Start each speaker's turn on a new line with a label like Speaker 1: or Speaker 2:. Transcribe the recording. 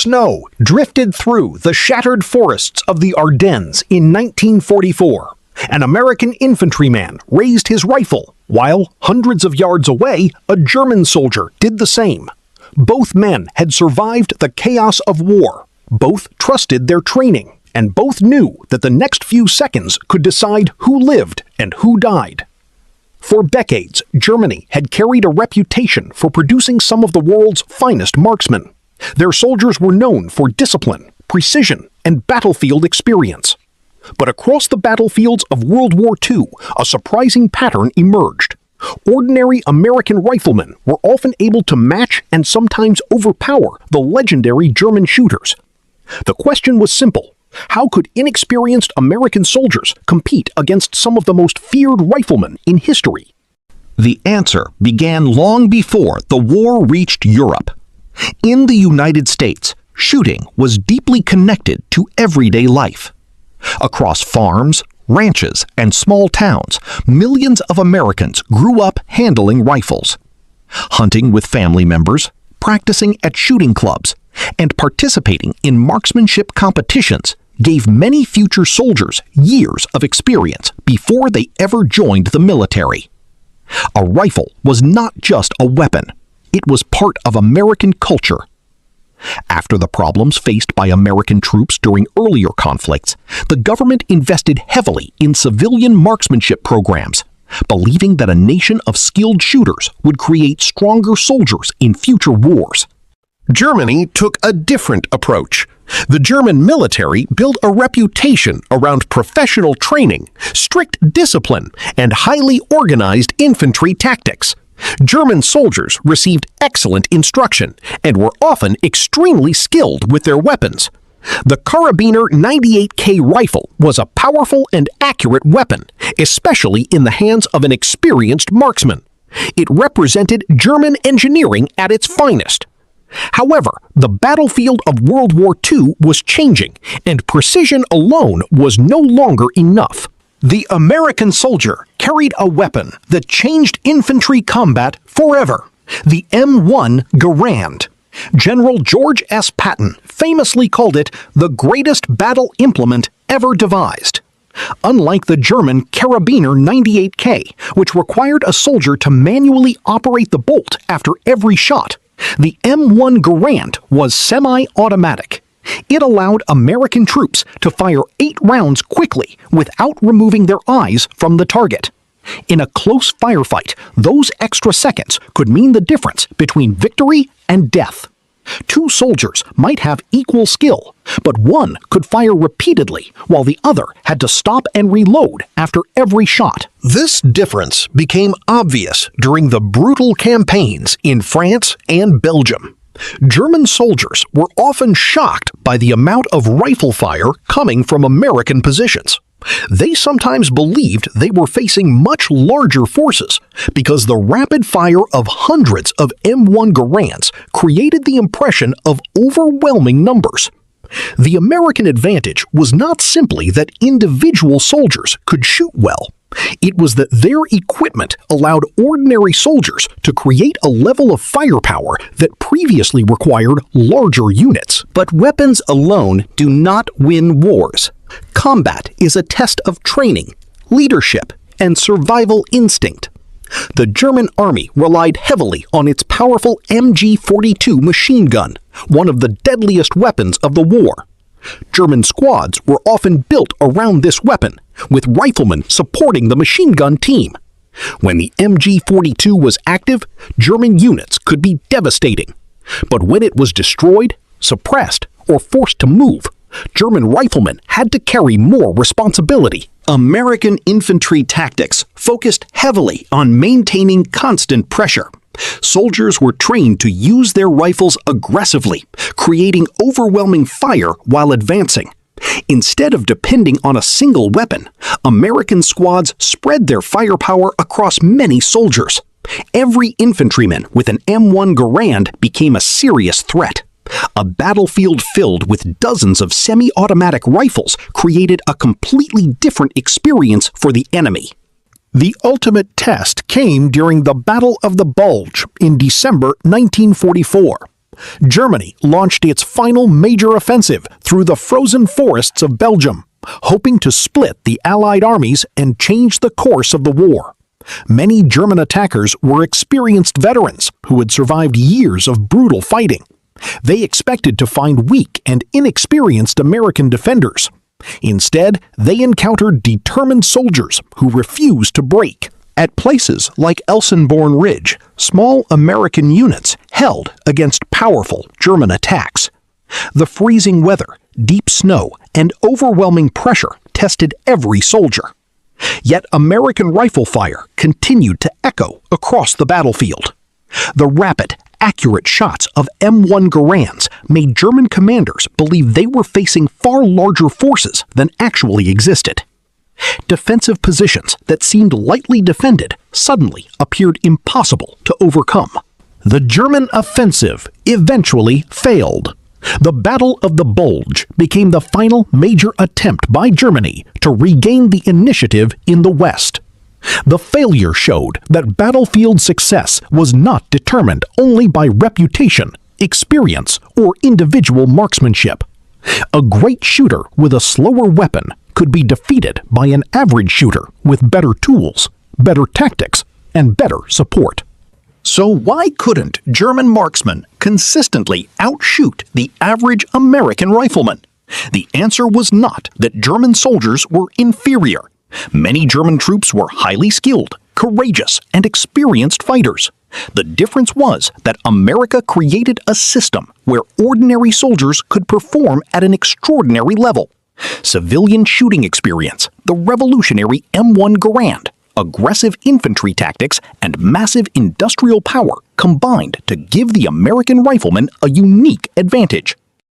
Speaker 1: snow drifted through the shattered forests of the Ardennes in 1944. An American infantryman raised his rifle, while hundreds of yards away, a German soldier did the same. Both men had survived the chaos of war. Both trusted their training, and both knew that the next few seconds could decide who lived and who died. For decades, Germany had carried a reputation for producing some of the world's finest marksmen. Their soldiers were known for discipline, precision, and battlefield experience. But across the battlefields of World War II, a surprising pattern emerged. Ordinary American riflemen were often able to match and sometimes overpower the legendary German shooters. The question was simple. How could inexperienced American soldiers compete against some of the most feared riflemen in history?
Speaker 2: The answer began long before the war reached Europe. In the United States, shooting was deeply connected to everyday life. Across farms, ranches, and small towns, millions of Americans grew up handling rifles. Hunting with family members, practicing at shooting clubs, and participating in marksmanship competitions gave many future soldiers years of experience before they ever joined the military. A rifle was not just a weapon, it was part of American culture. After the problems faced by American troops during earlier conflicts, the government invested heavily in civilian marksmanship programs, believing that a nation of skilled shooters would create stronger soldiers in future wars.
Speaker 1: Germany took a different approach. The German military built a reputation around professional training, strict discipline, and highly organized infantry tactics. German soldiers received excellent instruction and were often extremely skilled with their weapons. The Karabiner 98K rifle was a powerful and accurate weapon, especially in the hands of an experienced marksman. It represented German engineering at its finest. However, the battlefield of World War II was changing, and precision alone was no longer enough. The American soldier carried a weapon that changed infantry combat forever: the M1 Garand. General George S. Patton famously called it the greatest battle implement ever devised. Unlike the German Karabiner 98K, which required a soldier to manually operate the bolt after every shot, the M1 Garand was semi-automatic. It allowed American troops to fire 8 rounds quickly without removing their eyes from the target. In a close firefight, those extra seconds could mean the difference between victory and death. 2 soldiers might have equal skill, but one could fire repeatedly while the other had to stop and reload after every shot. This difference became obvious during the brutal campaigns in France and Belgium. German soldiers were often shocked by the amount of rifle fire coming from American positions. They sometimes believed they were facing much larger forces because the rapid fire of hundreds of M1 Garands created the impression of overwhelming numbers. The American advantage was not simply that individual soldiers could shoot well. It was that their equipment allowed ordinary soldiers to create a level of firepower that previously required larger units. But weapons alone do not win wars. Combat is a test of training, leadership, and survival instinct. The German army relied heavily on its powerful MG-42 machine gun, one of the deadliest weapons of the war. German squads were often built around this weapon, with riflemen supporting the machine gun team. When the MG-42 was active, German units could be devastating. But when it was destroyed, suppressed, or forced to move, German riflemen had to carry more responsibility. American infantry tactics focused heavily on maintaining constant pressure. Soldiers were trained to use their rifles aggressively, creating overwhelming fire while advancing. Instead of depending on a single weapon, American squads spread their firepower across many soldiers. Every infantryman with an M1 Garand became a serious threat. A battlefield filled with dozens of semi-automatic rifles created a completely different experience for the enemy. The ultimate test came during the Battle of the Bulge in December 1944. Germany launched its final major offensive through the frozen forests of Belgium, hoping to split the Allied armies and change the course of the war. Many German attackers were experienced veterans who had survived years of brutal fighting. They expected to find weak and inexperienced American defenders. Instead, they encountered determined soldiers who refused to break. At places like Elsenborn Ridge, small American units held against powerful German attacks. The freezing weather, deep snow, and overwhelming pressure tested every soldier. Yet American rifle fire continued to echo across the battlefield. The rapid, accurate shots of M1 Garands made German commanders believe they were facing far larger forces than actually existed. Defensive positions that seemed lightly defended suddenly appeared impossible to overcome. The German offensive eventually failed. The Battle of the Bulge became the final major attempt by Germany to regain the initiative in the West. The failure showed that battlefield success was not determined only by reputation, experience, or individual marksmanship. A great shooter with a slower weapon could be defeated by an average shooter with better tools, better tactics, and better support. So why couldn't German marksmen consistently outshoot the average American rifleman? The answer was not that German soldiers were inferior. Many German troops were highly skilled, courageous, and experienced fighters. The difference was that America created a system where ordinary soldiers could perform at an extraordinary level. Civilian shooting experience, the revolutionary M1 Garand, aggressive infantry tactics, and massive industrial power combined to give the American rifleman a unique advantage.